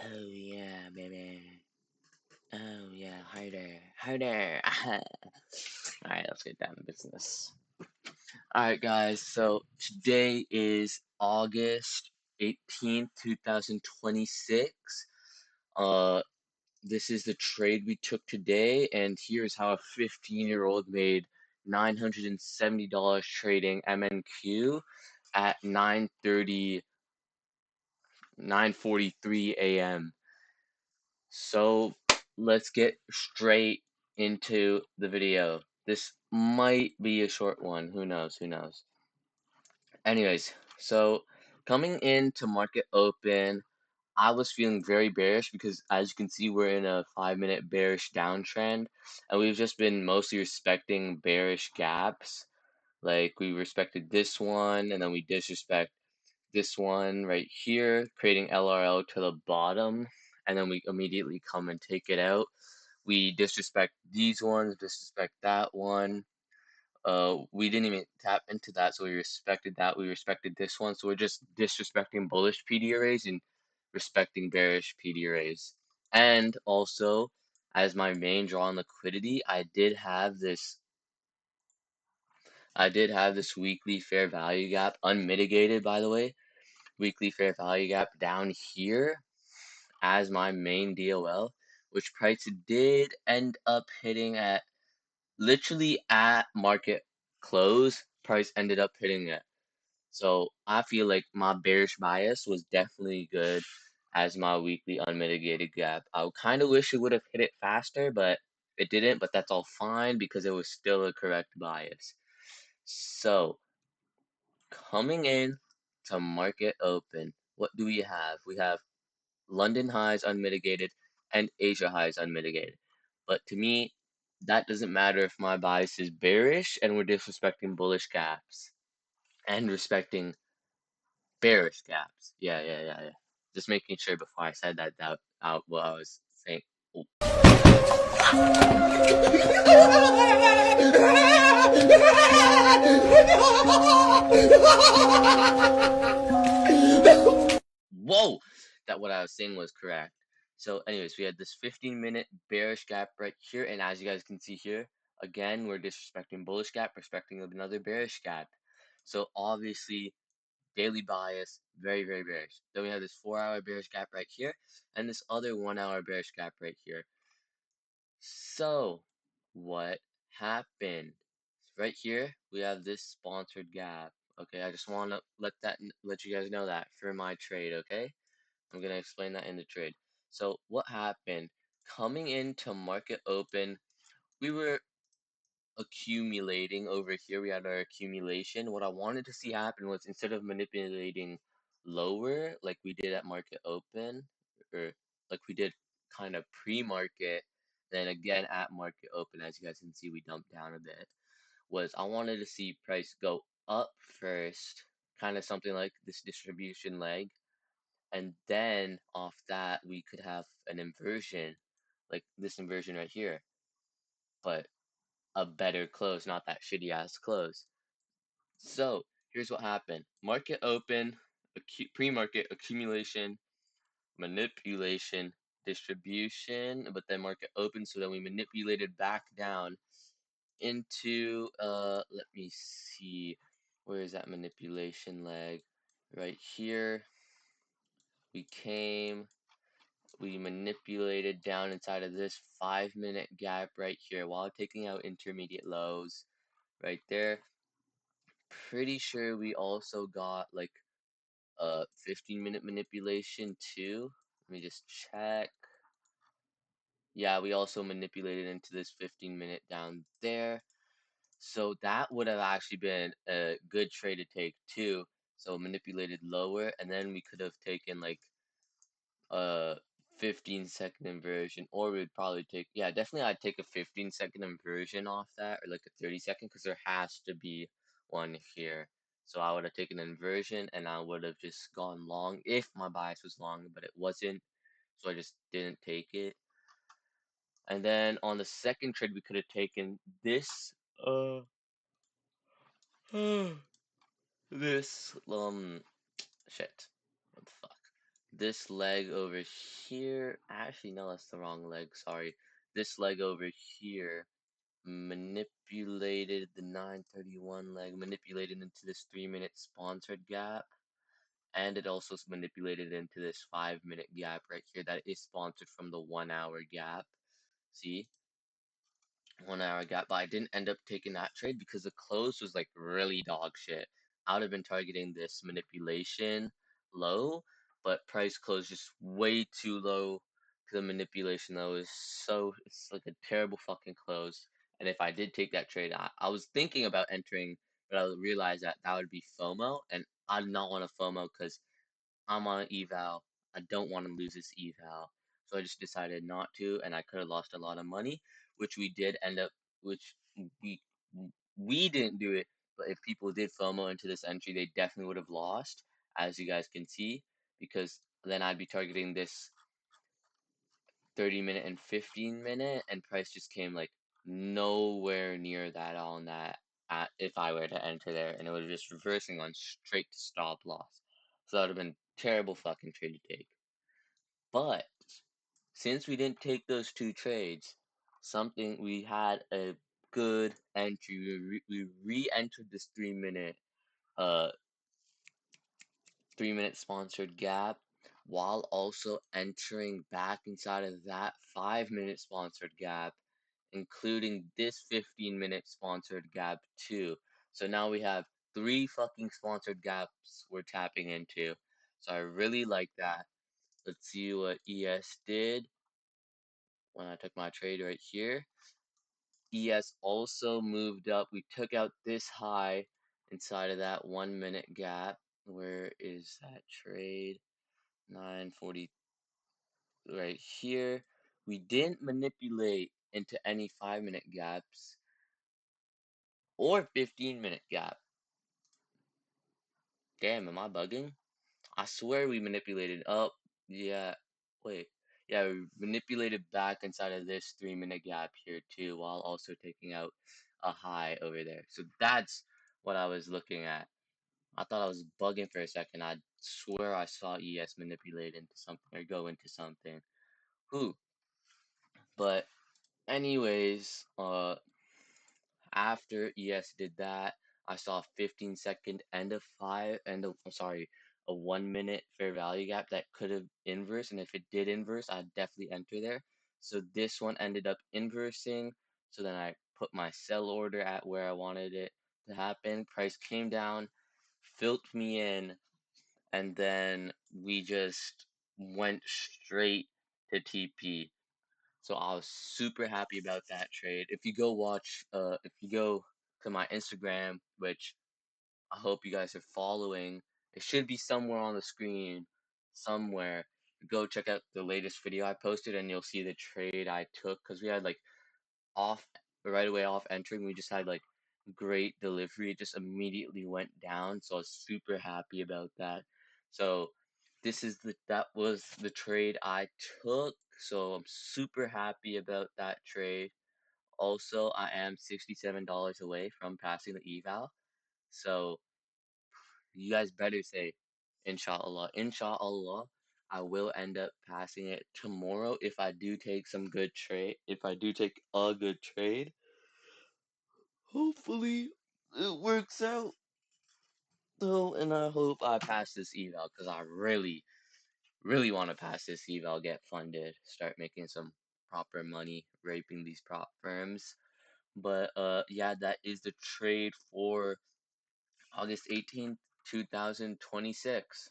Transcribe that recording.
Oh yeah, baby. Oh yeah, hi there. Hi there. Alright, let's get down to business. Alright guys, so today is August 18th, 2026. Uh this is the trade we took today, and here's how a 15-year-old made $970 trading MNQ at 9:43 a.m. So let's get straight into the video. This might be a short one. Who knows? Who knows? Anyways, so coming into market open, I was feeling very bearish because as you can see, we're in a 5-minute bearish downtrend, and we've just been mostly respecting bearish gaps. Like we respected this one, and then we disrespect this one right here, creating LRL to the bottom, and then we immediately come and take it out. We disrespect these ones, disrespect that one. We didn't even tap into that, so we respected that. We respected this one, so we're just disrespecting bullish PD arrays and respecting bearish PD arrays. And also, as my main draw on liquidity, I did have this weekly fair value gap, unmitigated by the way, weekly fair value gap down here as my main DOL, which price did end up hitting at literally at market close. Price ended up hitting it. So I feel like my bearish bias was definitely good as my weekly unmitigated gap. I kind of wish it would have hit it faster, but it didn't. But that's all fine because it was still a correct bias. So coming in to market open, what do we have? We have London highs unmitigated and Asia highs unmitigated. But to me, that doesn't matter if my bias is bearish and we're disrespecting bullish gaps and respecting bearish gaps. Yeah. Just making sure before I said that out what I was saying. Oh. Whoa! That what I was saying was correct. So anyways, we had this 15-minute bearish gap right here, and as you guys can see here, again, we're disrespecting bullish gap, respecting another bearish gap. So obviously, daily bias, very bearish. Then we have this 4-hour bearish gap right here, and this other 1-hour bearish gap right here. So, what happened? Right here, we have this sponsored gap. Okay, I just want to let you guys know that for my trade, okay? I'm gonna explain that in the trade. So what happened? Coming into market open, we were accumulating over here. We had our accumulation. What I wanted to see happen was instead of manipulating lower like we did at market open, or like we did kind of pre-market, then again at market open, as you guys can see, we dumped down a bit. Was I wanted to see price go up first, kind of something like this distribution leg, and then off that we could have an inversion like this inversion right here, but a better close, not that shitty ass close. So here's what happened: market open, pre-market accumulation, manipulation, distribution, but then market open, so then we manipulated back down into let me see, where is that manipulation leg? Right here. We manipulated down inside of this 5-minute gap right here while taking out intermediate lows right there. Pretty sure we also got like a 15-minute manipulation too. Let me just check. Yeah, we also manipulated into this 15-minute down there. So that would have actually been a good trade to take too. So manipulated lower, and then we could have taken like a 15-second inversion, or we'd probably take, yeah, definitely I'd take a 15-second inversion off that, or like a 30-second, because there has to be one here. So I would have taken an inversion and I would have just gone long if my bias was long, but it wasn't, so I just didn't take it. And then on the second trade, we could have taken this this shit, what the fuck, this leg over here, actually no, that's the wrong leg, sorry. This leg over here manipulated the 931 leg, manipulated into this 3-minute sponsored gap, and it also manipulated into this 5-minute gap right here that is sponsored from the 1 hour gap. See? 1 hour gap, but I didn't end up taking that trade because the close was like really dog shit. I would have been targeting this manipulation low, but price closed just way too low. The manipulation low is it's like a terrible fucking close. And if I did take that trade, I was thinking about entering, but I realized that that would be FOMO, and I did not want to FOMO because I'm on an eval. I don't want to lose this eval. So I just decided not to, and I could have lost a lot of money, which we did end up, which we we didn't do it, but if people did FOMO into this entry, they definitely would have lost, as you guys can see, because then I'd be targeting this 30-minute and 15-minute, and price just came like nowhere near that on that if I were to enter there, and it was just reversing on straight to stop loss. So that would have been terrible fucking trade to take. But since we didn't take those two trades, we had a good entry. We re-entered this uh 3-minute sponsored gap while also entering back inside of that 5-minute sponsored gap, including this 15-minute sponsored gap too. So now we have three fucking sponsored gaps we're tapping into. So I really like that. Let's see what ES did when I took my trade right here. ES also moved up. We took out this high inside of that 1-minute gap. Where is that trade? 940 right here. We didn't manipulate into any 5-minute gaps or 15-minute gap. Damn, am I bugging? I swear we manipulated up. Yeah, wait. Yeah, we manipulated back inside of this 3-minute gap here too, while also taking out a high over there. So that's what I was looking at. I thought I was bugging for a second. I swear I saw ES manipulate into something or go into something. Who? But anyways, after ES did that, I saw a 15-second a 1-minute fair value gap that could have inversed, and if it did inverse, I'd definitely enter there. So this one ended up inversing. So then I put my sell order at where I wanted it to happen. Price came down, filled me in, and then we just went straight to TP. So I was super happy about that trade. If you go to my Instagram, which I hope you guys are following, it should be somewhere on the screen, somewhere. Go check out the latest video I posted, and you'll see the trade I took because we had like off right away off entering. We just had like great delivery. It just immediately went down, so I was super happy about that. So that was the trade I took. So I'm super happy about that trade. Also, I am $67 away from passing the eval. So you guys better say inshallah. Inshallah, I will end up passing it tomorrow if I do take if I do take a good trade. Hopefully it works out though, and I hope I pass this eval because I really want to pass this eval, get funded, start making some proper money, raping these prop firms. But yeah, that is the trade for August 18th, 2026.